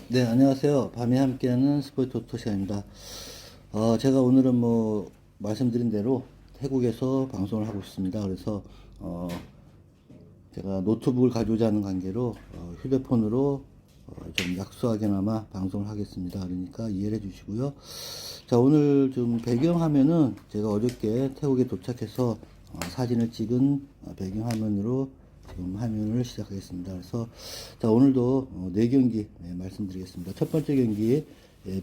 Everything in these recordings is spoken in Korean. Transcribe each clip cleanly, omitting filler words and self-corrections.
네, 안녕하세요. 밤에 함께하는 스포츠 토토 시간입니다. 제가 오늘은 말씀드린 대로 태국에서 방송을 하고 있습니다. 그래서, 제가 노트북을 가져오지 않은 관계로, 휴대폰으로, 좀 약소하게나마 방송을 하겠습니다. 그러니까 이해를 해주시고요. 자, 오늘 좀 배경화면은 제가 어저께 태국에 도착해서, 사진을 찍은 배경화면으로 지금 화면을 시작하겠습니다. 그래서 자, 오늘도 4경기 말씀드리겠습니다. 첫 번째 경기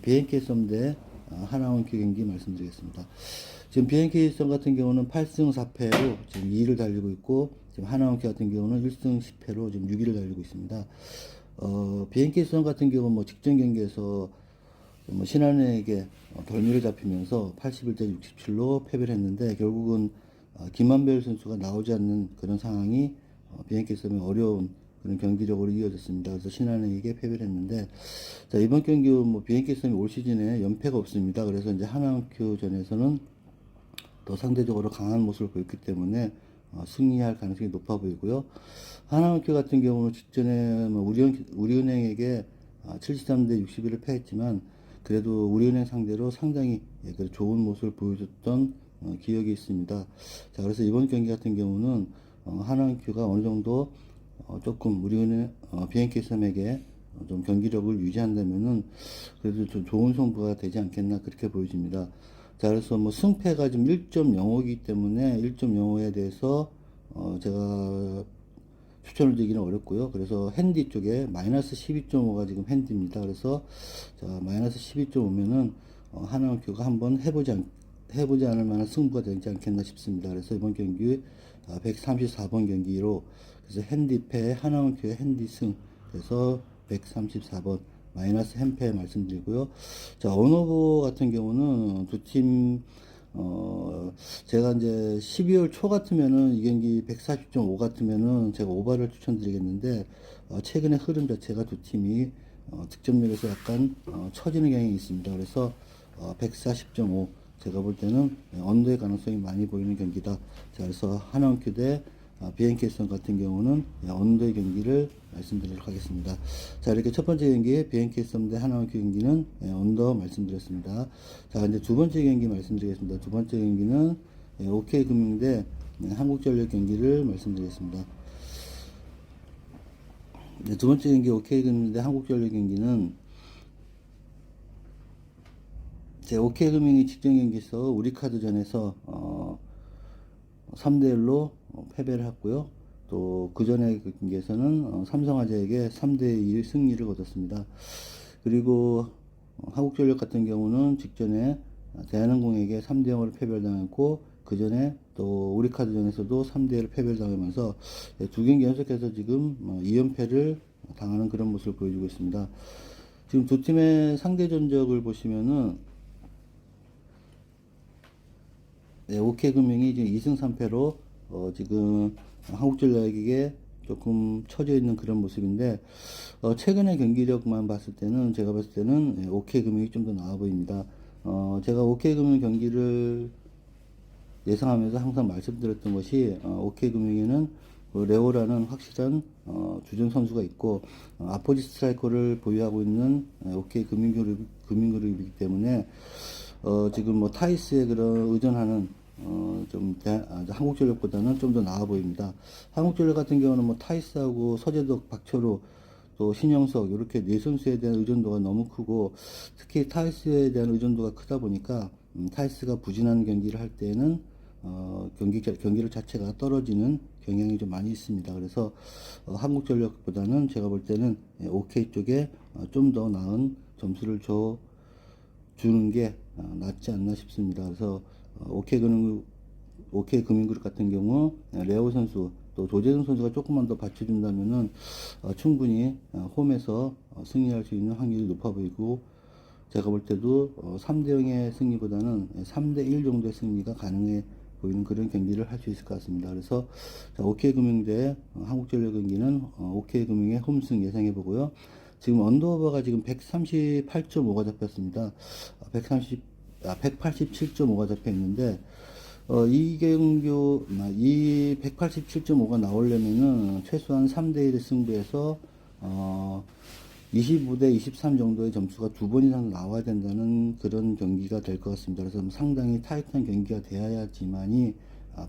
BNK 썸 대 하나원큐 경기 말씀드리겠습니다. 지금 BNK 썸 같은 경우는 8승 4패로 지금 2위를 달리고 있고, 지금 하나원큐 같은 경우는 1승 10패로 지금 6위를 달리고 있습니다. BNK 썸 같은 경우는 직전 경기에서 신한은행에게 덜미를 잡히면서 81대 67로 패배를 했는데, 결국은 김만별 선수가 나오지 않는 그런 상황이 BNK 썸이 어려운 그런 경기력으로 이어졌습니다. 그래서 신한은행에게 패배를 했는데, 자, 이번 경기 BNK 썸이 올 시즌에 연패가 없습니다. 그래서 이제 하나원큐 전에서는 더 상대적으로 강한 모습을 보였기 때문에 승리할 가능성이 높아 보이고요. 하나원큐 같은 경우는 직전에 우리은행에게 73대 61을 패했지만, 그래도 우리은행 상대로 상당히 좋은 모습을 보여줬던 기억이 있습니다. 자, 그래서 이번 경기 같은 경우는 하나원큐가 어느 정도 조금 우리은행 BNK 썸에게 좀 경기력을 유지한다면은 그래도 좀 좋은 승부가 되지 않겠나, 그렇게 보여집니다. 자, 그래서 승패가 지금 1.05이기 때문에 1.05에 대해서 제가 추천을 드리기는 어렵고요. 그래서 핸디 쪽에 마이너스 12.5가 지금 핸디입니다. 그래서 자, 마이너스 12.5면은 하나원큐가 한번 해보지 않을 만한 승부가 되지 않겠나 싶습니다. 그래서 이번 경기 134번 경기로, 그래서 핸디패 하나원큐의 핸디승, 그래서 134번 마이너스 핸패 말씀드리고요. 자, 언어보 같은 경우는 두 팀, 제가 이제 12월 초 같으면은 이 경기 140.5 같으면은 제가 오바를 추천드리겠는데, 최근의 흐름 자체가 두 팀이 득점력에서 약간 처지는 경향이 있습니다. 그래서 140.5, 제가 볼 때는 언더의 가능성이 많이 보이는 경기다. 자, 그래서 하나원큐 대 BNK 썸 같은 경우는 언더의 경기를 말씀드리도록 하겠습니다. 자, 이렇게 첫 번째 경기 BNK 썸 대 하나원큐 경기는 언더 말씀드렸습니다. 자, 이제 두 번째 경기 말씀드리겠습니다. 두 번째 경기는 OK금융 대 한국전력 경기를 말씀드리겠습니다. 두 번째 경기 OK금융 대 한국전력 경기는 제 OK금융이 직전 경기에서 우리카드전에서 3대1로 패배를 했고요. 또 그 전에 그 경기에서는 삼성화재에게 3대2 승리를 거뒀습니다. 그리고 한국전력 같은 경우는 직전에 대한항공에게 3대0으로 패배를 당했고, 그 전에 또 우리카드전에서도 3대1로 패배를 당하면서 두 경기 연속해서 지금 2연패를 당하는 그런 모습을 보여주고 있습니다. 지금 두 팀의 상대 전적을 보시면은 OK금융이 지금 2승 3패로 지금 한국전력에게 조금 처져 있는 그런 모습인데, 최근의 경기력만 봤을 때는, 제가 봤을 때는 OK금융이 좀 더 나아 보입니다. 제가 OK금융 경기를 예상하면서 항상 말씀드렸던 것이, OK금융에는 레오라는 확실한 주전 선수가 있고, 아포지 스트라이커를 보유하고 있는 OK금융그룹이기 때문에 지금 타이스에 그런 의존하는 한국전력보다는 좀 더 나아 보입니다. 한국전력 같은 경우는 타이스하고 서재덕, 박철호, 또 신영석, 이렇게 네 선수에 대한 의존도가 너무 크고, 특히 타이스에 대한 의존도가 크다 보니까 타이스가 부진한 경기를 할 때는 경기력 자체가 떨어지는 경향이 좀 많이 있습니다. 그래서 한국전력보다는 제가 볼 때는 OK 쪽에 좀 더 나은 점수를 주는 게 낫지 않나 싶습니다. 그래서 OK금융그룹 같은 경우 레오 선수, 또 조재성 선수가 조금만 더 받쳐준다면은 충분히 홈에서 승리할 수 있는 확률이 높아 보이고, 제가 볼 때도 3대0의 승리보다는 3대1 정도의 승리가 가능해 보이는 그런 경기를 할 수 있을 것 같습니다. 그래서 OK금융 대 한국전력 경기는 OK금융의 홈승 예상해 보고요. 지금 언더오버가 지금 138.5가 잡혔습니다. 187.5가 잡혀 있는데, 이 187.5가 나오려면은 최소한 3대1의 승부에서 25대 23 정도의 점수가 두 번 이상 나와야 된다는 그런 경기가 될 것 같습니다. 그래서 상당히 타이트한 경기가 되어야지만이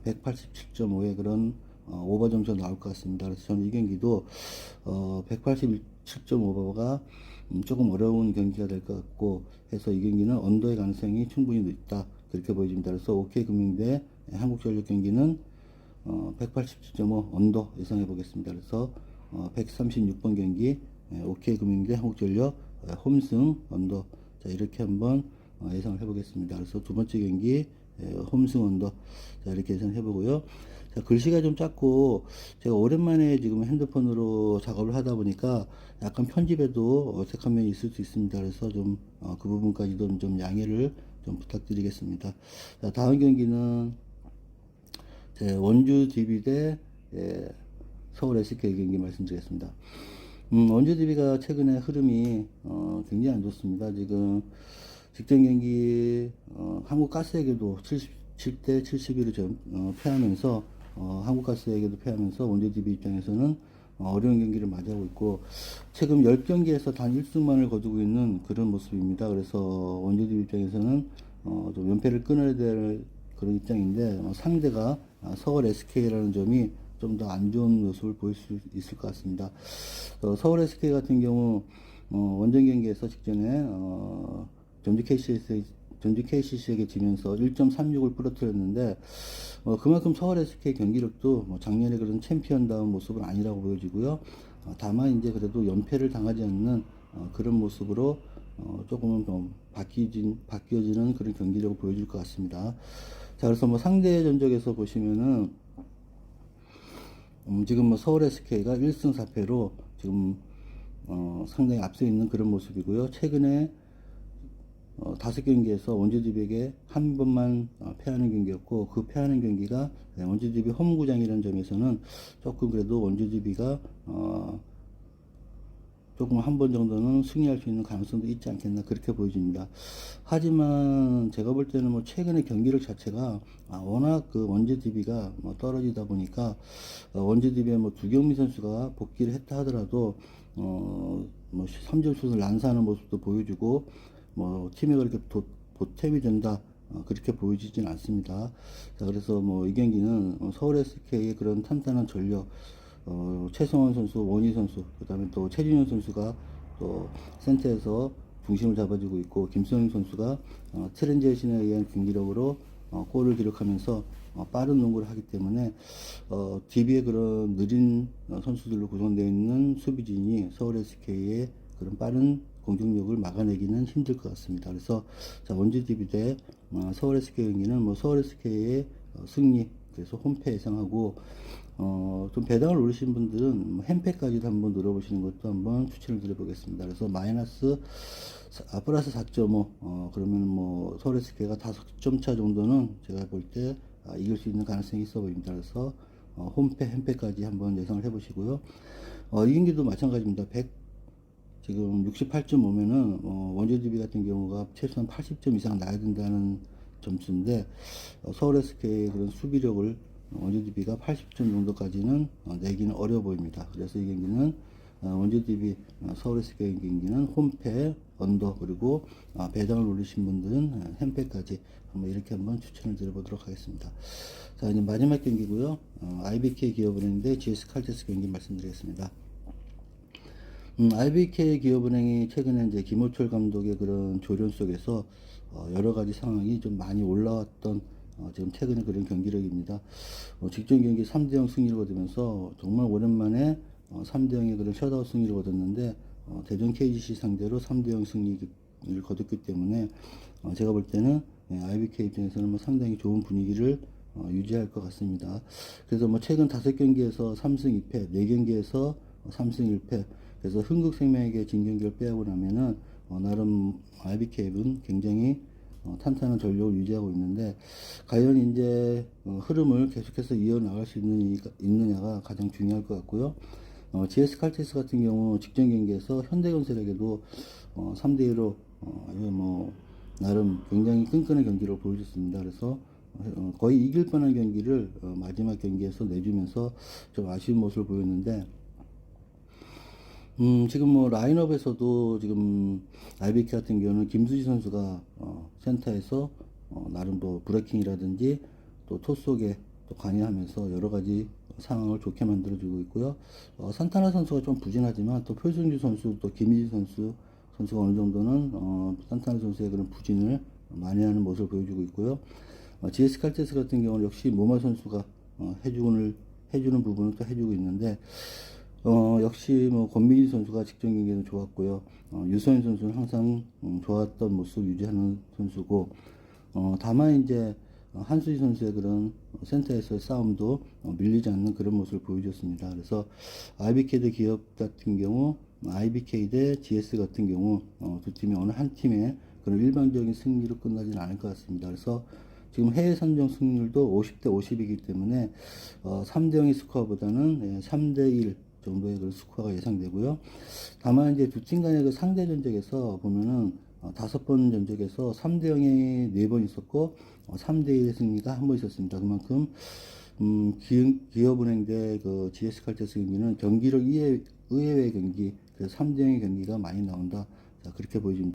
187.5의 그런 오버 점수가 나올 것 같습니다. 그래서 저는 이 경기도 187.5가 조금 어려운 경기가 될 것 같고 해서 이 경기는 언더의 가능성이 충분히 있다 그렇게 보여집니다. 그래서 OK금융대 한국전력 경기는 187.5 언더 예상해 보겠습니다. 그래서 136번 경기 OK금융대 한국전력 홈승 언더, 자 이렇게 한번 예상을 해보겠습니다. 그래서 두 번째 경기 홈승 언더, 자 이렇게 예상해 보고요. 자, 글씨가 좀 작고 제가 오랜만에 지금 핸드폰으로 작업을 하다 보니까 약간 편집에도 어색한 면이 있을 수 있습니다. 그래서 좀 그 부분까지도 좀 양해를 좀 부탁드리겠습니다. 자, 다음 경기는 원주 DB 대 서울 SK 경기 말씀드리겠습니다. 원주 DB가 최근에 흐름이 굉장히 안 좋습니다. 지금 직전 경기 한국가스에게도 77대 71을 패하면서 한국가스에게도 패하면서 원주 DB 입장에서는 어려운 경기를 맞이하고 있고 최근 10경기에서 단 1승만을 거두고 있는 그런 모습입니다. 그래서 원주 DB 입장에서는 좀 연패를 끊어야 될 그런 입장인데 상대가 서울 SK라는 점이 좀 더 안 좋은 모습을 보일 수 있을 것 같습니다. 서울 SK 같은 경우 원정 경기에서 직전에 전주 KCC에게 지면서 1.36을 부러뜨렸는데 그만큼 서울 SK 경기력도 작년에 그런 챔피언다운 모습은 아니라고 보여지고요. 다만 이제 그래도 연패를 당하지 않는 그런 모습으로 조금은 좀 바뀌어지는 그런 경기력을 보여줄 것 같습니다. 자, 그래서 상대 전적에서 보시면은 지금 서울 SK가 1승 4패로 지금 상당히 앞서 있는 그런 모습이고요. 최근에 5경기에서 원주DB에게 한 번만 패하는 경기였고 그 패하는 경기가 원주DB 홈구장이라는 점에서는 조금 그래도 원주DB가 조금 한 번 정도는 승리할 수 있는 가능성도 있지 않겠나 그렇게 보여집니다. 하지만 제가 볼 때는 최근의 경기력 자체가 워낙 그 원주DB가 떨어지다 보니까 원주DB의 두경민 선수가 복귀를 했다 하더라도 3점 슛을 난사하는 모습도 보여주고 팀이 그렇게 보탬이 된다 그렇게 보여지진 않습니다. 자, 그래서 이 경기는 서울 SK의 그런 탄탄한 전력, 최성원 선수, 원희 선수, 그 다음에 또 최준현 선수가 또 센터에서 중심을 잡아주고 있고 김성희 선수가 트렌제이션에 의한 경기력으로 골을 기록하면서 빠른 농구를 하기 때문에 DB의 그런 느린 선수들로 구성되어 있는 수비진이 서울 SK의 그런 빠른 공격력을 막아내기는 힘들 것 같습니다. 그래서 원주 DB 대 서울 SK 경기는 서울 SK의 승리, 그래서 홈패 예상하고 좀 배당을 노리신 분들은 햄패까지도 한번 노려보시는 것도 한번 추천을 드려보겠습니다. 그래서 플러스 4.5 그러면 서울 SK가 5점 차 정도는 제가 볼 때 이길 수 있는 가능성이 있어 보입니다. 그래서 홈패 햄패까지 한번 예상을 해보시고요. 이 경기도 마찬가지입니다. 지금 68.5면은 원주 DB 같은 경우가 최소한 80점 이상 나야 된다는 점수인데 서울 SK의 그런 수비력을 원주 DB가 80점 정도까지는 내기는 어려워 보입니다. 그래서 이 경기는 원주 DB 서울 SK 경기는 홈패 언더 그리고 배당을 올리신 분들은 햄패까지 이렇게 한번 추천을 드려보도록 하겠습니다. 자, 이제 마지막 경기고요. IBK 기업은행인데 GS 칼텍스 경기 말씀드리겠습니다. IBK 기업은행이 최근에 이제 김호철 감독의 그런 조련 속에서 여러 가지 상황이 좀 많이 올라왔던 지금 최근에 그런 경기력입니다. 직전 경기 3대0 승리를 거두면서 정말 오랜만에 3대0의 그런 셧아웃 승리를 거뒀는데 대전 KGC 상대로 3대0 승리를 거뒀기 때문에 제가 볼 때는 IBK 입장에서는 상당히 좋은 분위기를 유지할 것 같습니다. 그래서 최근 5경기에서 3승 2패, 4경기에서 3승 1패, 그래서 흥국생명에게 진 경기를 빼고 나면은 나름 IBK는 굉장히 탄탄한 전력을 유지하고 있는데 과연 이제 흐름을 계속해서 이어나갈 수 있느냐가 가장 중요할 것 같고요. GS 칼텍스 같은 경우 직전 경기에서 현대건설에게도 3대1로 나름 굉장히 끈끈한 경기를 보여줬습니다. 그래서 거의 이길 뻔한 경기를 마지막 경기에서 내주면서 좀 아쉬운 모습을 보였는데 지금 뭐 라인업에서도 지금 IBK 같은 경우는 김수지 선수가 센터에서 나름 뭐 브레이킹이라든지 또 토 속에 또 관여하면서 여러 가지 상황을 좋게 만들어주고 있고요. 산타나 선수가 좀 부진하지만 또 표승주 선수 또 김희지 선수가 어느 정도는 산타나 선수의 그런 부진을 많이 하는 모습을 보여주고 있고요. GS 칼테스 같은 경우는 역시 모마 선수가 해주는 부분은 또 해주고 있는데 역시 뭐 권민희 선수가 직전 경기는 좋았고요. 유서인 선수는 항상 좋았던 모습 유지하는 선수고, 다만 이제 한수희 선수의 그런 센터에서의 싸움도 밀리지 않는 그런 모습을 보여줬습니다. 그래서 IBK 대 기업 같은 경우, IBK 대 GS 같은 경우 두 팀이 어느 한 팀의 그런 일방적인 승리로 끝나지는 않을 것 같습니다. 그래서 지금 해외 선정 승률도 50대 50이기 때문에 3대 0의 스코어보다는 3대 1 정도의 그런 스코어가 예상되고요. 다만 이제 두 팀 간의 그 상대 전적에서 보면은 5번 전적에서 3대 0이 4번 있었고 3대 1의 승리가 한 번 있었습니다. 그만큼 기업은행 대 그 GS칼텍스 경기는 경기력 의외의 경기, 그래서 3대 0의 경기가 많이 나온다. 자, 그렇게 보여집니다.